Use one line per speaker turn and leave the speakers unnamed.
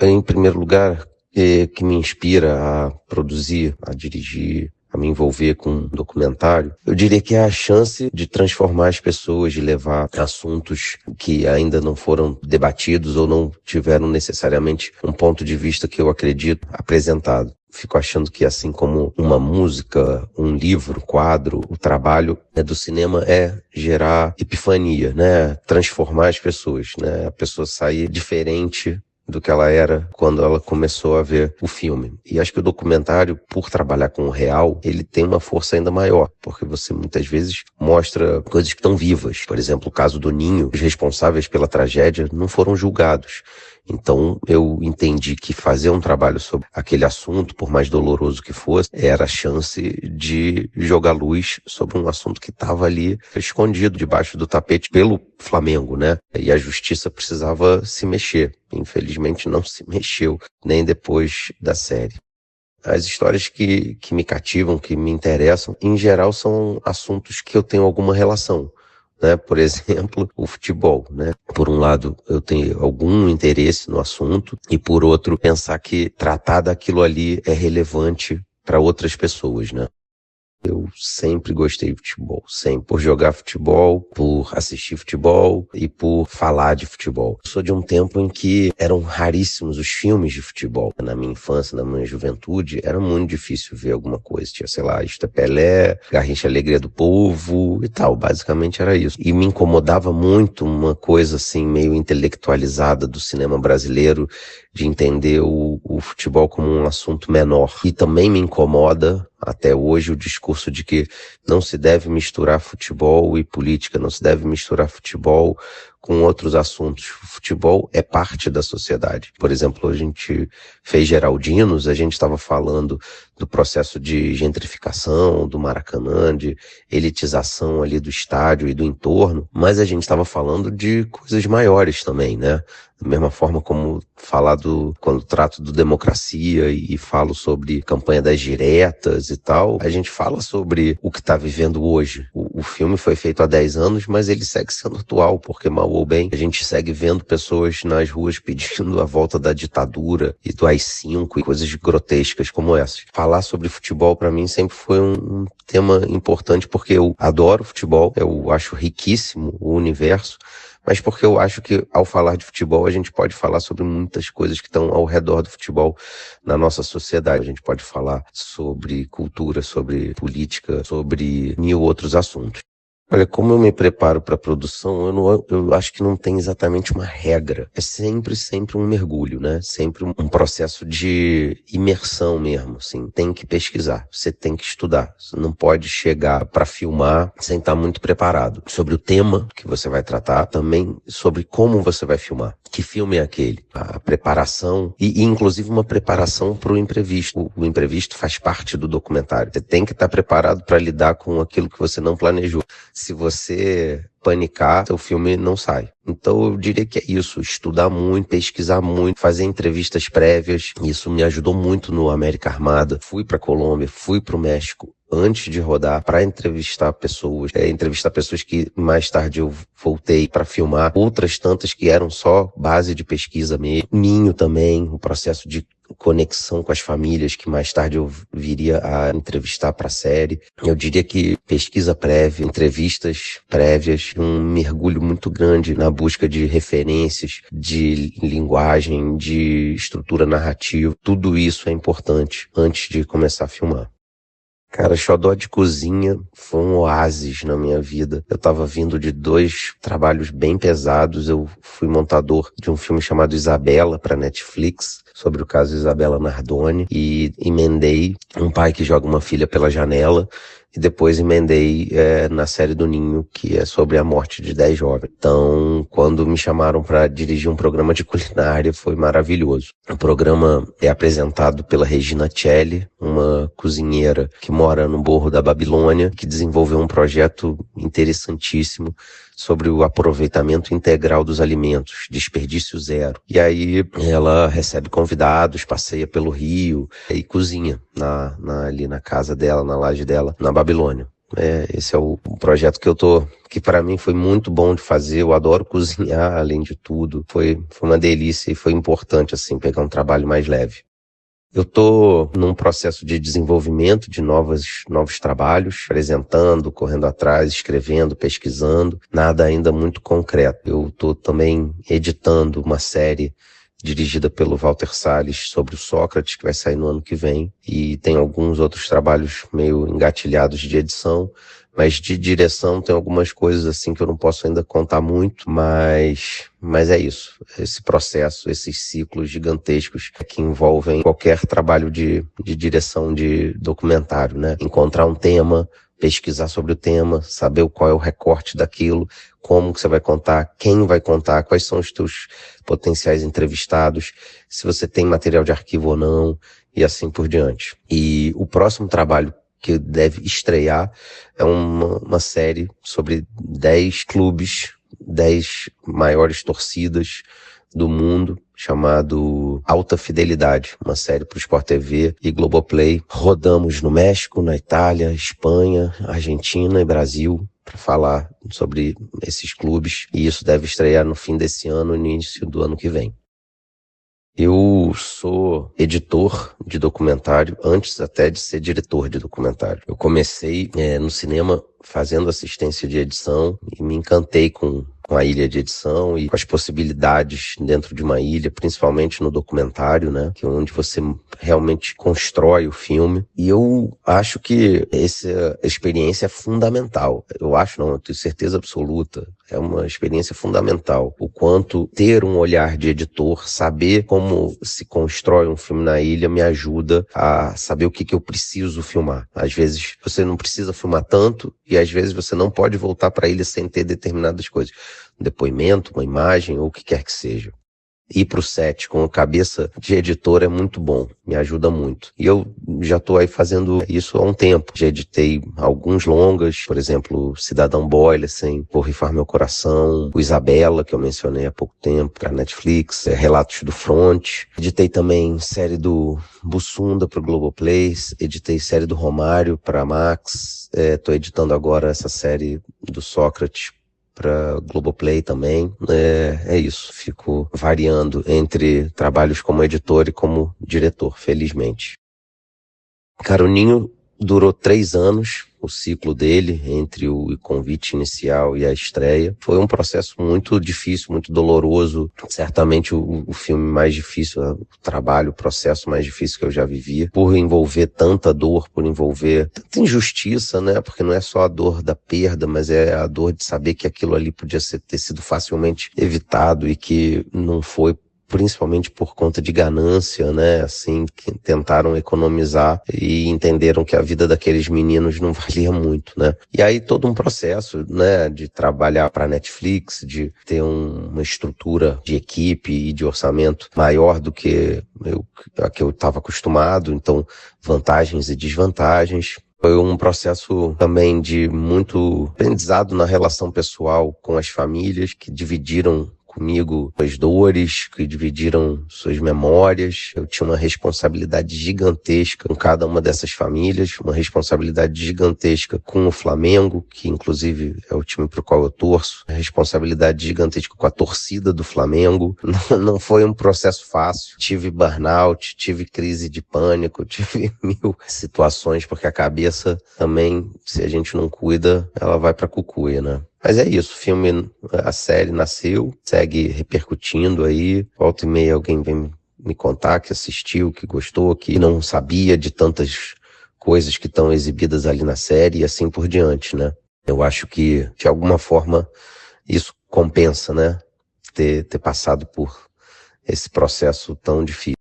Em primeiro lugar, que me inspira a produzir, a dirigir, a me envolver com um documentário, eu diria que é a chance de transformar as pessoas, de levar assuntos que ainda não foram debatidos ou não tiveram necessariamente um ponto de vista que eu acredito apresentado. Fico achando que assim como uma música, um livro, um quadro, o trabalho do cinema é gerar epifania, né? Transformar as pessoas, né? A pessoa sair diferente do que ela era quando ela começou a ver o filme. E acho que o documentário, por trabalhar com o real, ele tem uma força ainda maior, porque você muitas vezes mostra coisas que estão vivas. Por exemplo, o caso do Ninho, os responsáveis pela tragédia não foram julgados. Então eu entendi que fazer um trabalho sobre aquele assunto, por mais doloroso que fosse, era a chance de jogar luz sobre um assunto que estava ali escondido debaixo do tapete pelo Flamengo, né? E a justiça precisava se mexer. Infelizmente não se mexeu, nem depois da série. As histórias que me cativam, que me interessam, em geral são assuntos que eu tenho alguma relação. Né? Por exemplo, o futebol, né? Por um lado, eu tenho algum interesse no assunto e por outro, pensar que tratar daquilo ali é relevante para outras pessoas, né? Eu sempre gostei de futebol, sempre. Por jogar futebol, por assistir futebol e por falar de futebol. Eu sou de um tempo em que eram raríssimos os filmes de futebol. Na minha infância, na minha juventude, era muito difícil ver alguma coisa. Tinha, sei lá, Isto é Pelé, Garrincha Alegria do Povo e tal. Basicamente era isso. E me incomodava muito uma coisa assim, meio intelectualizada do cinema brasileiro, de entender o futebol como um assunto menor. E também me incomoda até hoje o discurso de que não se deve misturar futebol e política, não se deve misturar futebol com outros assuntos. O futebol é parte da sociedade. Por exemplo, a gente fez Geraldinos, a gente estava falando do processo de gentrificação do Maracanã, de elitização ali do estádio e do entorno, mas a gente estava falando de coisas maiores também, né? Da mesma forma como falar quando trato do democracia e falo sobre campanha das diretas e tal, a gente fala sobre o que está vivendo hoje. O filme foi feito há 10 anos, mas ele segue sendo atual, porque mal ou bem, a gente segue vendo pessoas nas ruas pedindo a volta da ditadura e do AI-5 e coisas grotescas como essas. Falar sobre futebol para mim sempre foi um tema importante, porque eu adoro futebol, eu acho riquíssimo o universo, mas porque eu acho que ao falar de futebol a gente pode falar sobre muitas coisas que estão ao redor do futebol na nossa sociedade. A gente pode falar sobre cultura, sobre política, sobre mil outros assuntos. Olha, como eu me preparo para a produção, eu acho que não tem exatamente uma regra. É sempre um mergulho, né? Sempre um processo de imersão mesmo, assim. Tem que pesquisar, você tem que estudar. Você não pode chegar para filmar sem estar muito preparado. Sobre o tema que você vai tratar, também sobre como você vai filmar. Que filme é aquele? A preparação e inclusive uma preparação para o imprevisto. O imprevisto faz parte do documentário. Você tem que estar preparado para lidar com aquilo que você não planejou. Se você panicar, o filme não sai. Então eu diria que é isso, estudar muito, pesquisar muito, fazer entrevistas prévias. Isso me ajudou muito no América Armada. Fui para Colômbia, fui para o México antes de rodar para entrevistar pessoas que mais tarde eu voltei para filmar. Outras tantas que eram só base de pesquisa mesmo. Ninho também, o processo de conexão com as famílias que mais tarde eu viria a entrevistar para a série. Eu diria que pesquisa prévia, entrevistas prévias, um mergulho muito grande na busca de referências, de linguagem, de estrutura narrativa. Tudo isso é importante antes de começar a filmar. Cara, Xodó de Cozinha foi um oásis na minha vida. Eu tava vindo de 2 trabalhos bem pesados. Eu fui montador de um filme chamado Isabela para Netflix, sobre o caso Isabela Nardoni, e emendei Um Pai que Joga uma Filha pela Janela, e depois emendei na série do Ninho, que é sobre a morte de 10 jovens. Então, quando me chamaram para dirigir um programa de culinária, foi maravilhoso. O programa é apresentado pela Regina Celli, uma cozinheira que mora no Morro da Babilônia, que desenvolveu um projeto interessantíssimo sobre o aproveitamento integral dos alimentos, desperdício zero. E aí ela recebe convidados, passeia pelo Rio e cozinha ali na casa dela, na laje dela, na Babilônia. Esse é o projeto que para mim foi muito bom de fazer. Eu adoro cozinhar, além de tudo. Foi uma delícia e foi importante, assim, pegar um trabalho mais leve. Eu estou num processo de desenvolvimento de novos trabalhos, apresentando, correndo atrás, escrevendo, pesquisando, nada ainda muito concreto. Eu estou também editando uma série dirigida pelo Walter Salles sobre o Sócrates, que vai sair no ano que vem, e tem alguns outros trabalhos meio engatilhados de edição, mas de direção tem algumas coisas assim que eu não posso ainda contar muito, mas é isso. Esse processo, esses ciclos gigantescos que envolvem qualquer trabalho de direção de documentário, né? Encontrar um tema, pesquisar sobre o tema, saber qual é o recorte daquilo, como que você vai contar, quem vai contar, quais são os teus potenciais entrevistados, se você tem material de arquivo ou não, e assim por diante. E o próximo trabalho que deve estrear é uma série sobre 10 clubes, 10 maiores torcidas do mundo, chamado Alta Fidelidade, uma série para o Sport TV e Globoplay. Rodamos no México, na Itália, Espanha, Argentina e Brasil para falar sobre esses clubes, e isso deve estrear no fim desse ano, no início do ano que vem. Eu sou editor de documentário antes até de ser diretor de documentário. Eu comecei no cinema fazendo assistência de edição e me encantei com a ilha de edição e com as possibilidades dentro de uma ilha, principalmente no documentário, né? Que é onde você realmente constrói o filme. E eu acho que essa experiência é fundamental. Eu tenho certeza absoluta. É uma experiência fundamental. O quanto ter um olhar de editor, saber como se constrói um filme na ilha, me ajuda a saber o que eu preciso filmar. Às vezes você não precisa filmar tanto e às vezes você não pode voltar para a ilha sem ter determinadas coisas. Um depoimento, uma imagem ou o que quer que seja. Ir pro set com a cabeça de editor é muito bom, me ajuda muito. E eu já tô aí fazendo isso há um tempo. Já editei alguns longas, por exemplo, Cidadão Boylessen, Vou Rifar Meu Coração, o Isabela, que eu mencionei há pouco tempo, pra Netflix, Relatos do Front. Editei também série do Bussunda pro Globoplay, editei série do Romário pra Max, tô editando agora essa série do Sócrates para Globoplay também. É isso, fico variando entre trabalhos como editor e como diretor, felizmente. Cara, o Ninho durou 3 anos, o ciclo dele, entre o convite inicial e a estreia. Foi um processo muito difícil, muito doloroso. Certamente o filme mais difícil, o trabalho, o processo mais difícil que eu já vivi, por envolver tanta dor, por envolver tanta injustiça, né? Porque não é só a dor da perda, mas é a dor de saber que aquilo ali podia ter sido facilmente evitado e que não foi, principalmente por conta de ganância, né, assim, que tentaram economizar e entenderam que a vida daqueles meninos não valia muito, né. E aí todo um processo, né, de trabalhar para a Netflix, de ter uma estrutura de equipe e de orçamento maior do que a que eu estava acostumado, então vantagens e desvantagens. Foi um processo também de muito aprendizado na relação pessoal com as famílias que dividiram comigo as dores, que dividiram suas memórias. Eu tinha uma responsabilidade gigantesca com cada uma dessas famílias, uma responsabilidade gigantesca com o Flamengo, que inclusive é o time pro qual eu torço, uma responsabilidade gigantesca com a torcida do Flamengo. Não foi um processo fácil. Tive burnout, tive crise de pânico, tive 1000 situações, porque a cabeça também, se a gente não cuida, ela vai pra cucuia, né? Mas é isso, a série nasceu, segue repercutindo aí, volta e meia alguém vem me contar que assistiu, que gostou, que não sabia de tantas coisas que estão exibidas ali na série e assim por diante, né? Eu acho que, de alguma forma, isso compensa, né? Ter passado por esse processo tão difícil.